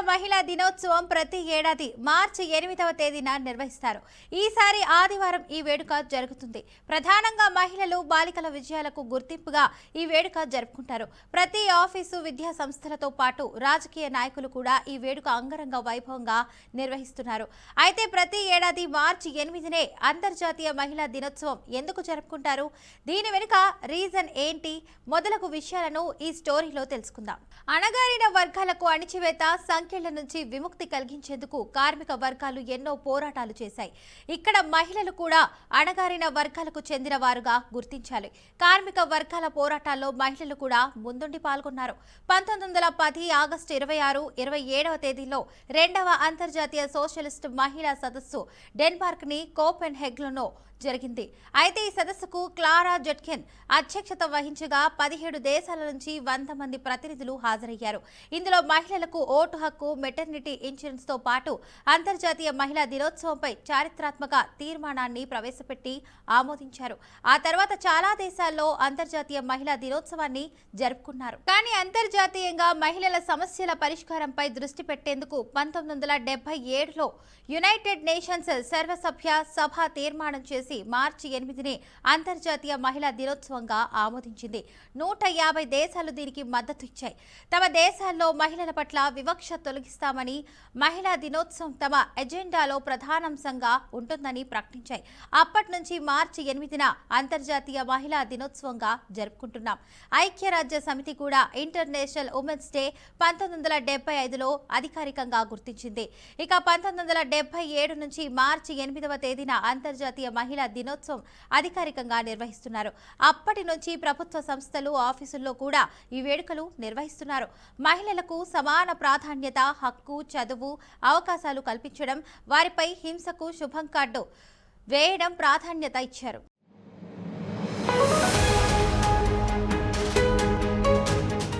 మహిళా దినోత్సవం ప్రతి ఏడాది మార్చి 8వ తేదీన నిర్వహిస్తారు. ఈసారి ఆదివారం ఈ వేడుక జరుగుతుంది. ప్రధానంగా మహిళలు, బాలికల విజయాలకు గుర్తింపుగా ఈ వేడుక జరుపుకుంటారు. ప్రతి ఆఫీసు, విద్యా సంస్థలతో పాటు రాజకీయ నాయకులు కూడా ఈ వేడుక అంగరంగ వైభవంగా నిర్వహిస్తున్నారు. అయితే ప్రతి ఏడాది మార్చి 8నే అంతర్జాతీయ మహిళా దినోత్సవం ఎందుకు జరుపుకుంటారు? దీని వెనుక రీజన్ ఏంటి? మొదలగు విషయాలను ఈ స్టోరీలో తెలుసుకుందాం. అణగారిన వర్గాలకు అణిచివేత, సంఖ్యల నుంచి విముక్తి కలిగించేందుకు కార్మిక వర్గాలు ఎన్నో పోరాటాలు చేశాయి. ఇక్కడ మహిళలు కూడా అణగారిన వర్గాలకు చెందిన వారుగా గుర్తించాలి. కార్మిక వర్గాల పోరాటాల్లో మహిళలు కూడా ముందుండి పాల్గొన్నారు. 1910 ఆగస్టు 26, 27వ తేదీలో 2వ అంతర్జాతీయ సోషలిస్ట్ మహిళా సదస్సు డెన్మార్క్ ని కోపెన్హెగన్లో జరిగింది. అయితే ఈ సదస్సుకు క్లారా జెట్కెన్ అధ్యక్షత వహించగా 17 దేశాల నుంచి 100 మంది ప్రతినిధులు హాజరయ్యారు. ఇందులో మహిళలకు ఓటు హక్కు, మెటర్నిటీ ఇన్సూరెన్స్ తో పాటు అంతర్జాతీయ మహిళా దినోత్సవంపై చారిత్రాత్మక తీర్మానాన్ని ప్రవేశపెట్టి ఆమోదించారు. ఆ తర్వాత చాలా దేశాల్లో అంతర్జాతీయ మహిళా దినోత్సవాన్ని జరుపుకున్నారు. కానీ అంతర్జాతీయంగా మహిళల సమస్యల పరిష్కారంపై దృష్టి పెట్టేందుకు 1977లో యునైటెడ్ నేషన్స్ సర్వసభ్య సభ తీర్మానం చేసి మార్చి 8ని అంతర్జాతీయ మహిళా దినోత్సవంగా ఆమోదించింది. 150 దేశాలు దీనికి మద్దతు ఇచ్చాయి. తమ దేశాల్లో మహిళల పట్ల వివక్ష తొలగిస్తామని, మహిళా దినోత్సవం తమ ఎజెండాలో ప్రధానాంశంగా ఉంటుందని ప్రకటించాయి. అప్పటి నుంచి మార్చి 8న అంతర్జాతీయ మహిళా దినోత్సవంగా జరుపుకుంటున్నాం. ఐక్యరాజ్య సమితి కూడా ఇంటర్నేషనల్ ఉమెన్స్ డే 1975లో అధికారికంగా గుర్తించింది. ఇక 1977 నుంచి మార్చి 8వ తేదీన అంతర్జాతీయ మహిళా దినోత్సవం అధికారికంగా నిర్వహిస్తున్నారు. అప్పటి నుంచి ప్రభుత్వ సంస్థలు, ఆఫీసుల్లో కూడా ఈ వేడుకలు నిర్వహిస్తున్నారు. మహిళలకు సమాన ప్రాధాన్యత, హక్కు, చదువు, అవకాశాలు కల్పించడం, వారిపై హింసకు శుభం కార్డు వేయడం ప్రాధాన్యత ఇచ్చారు.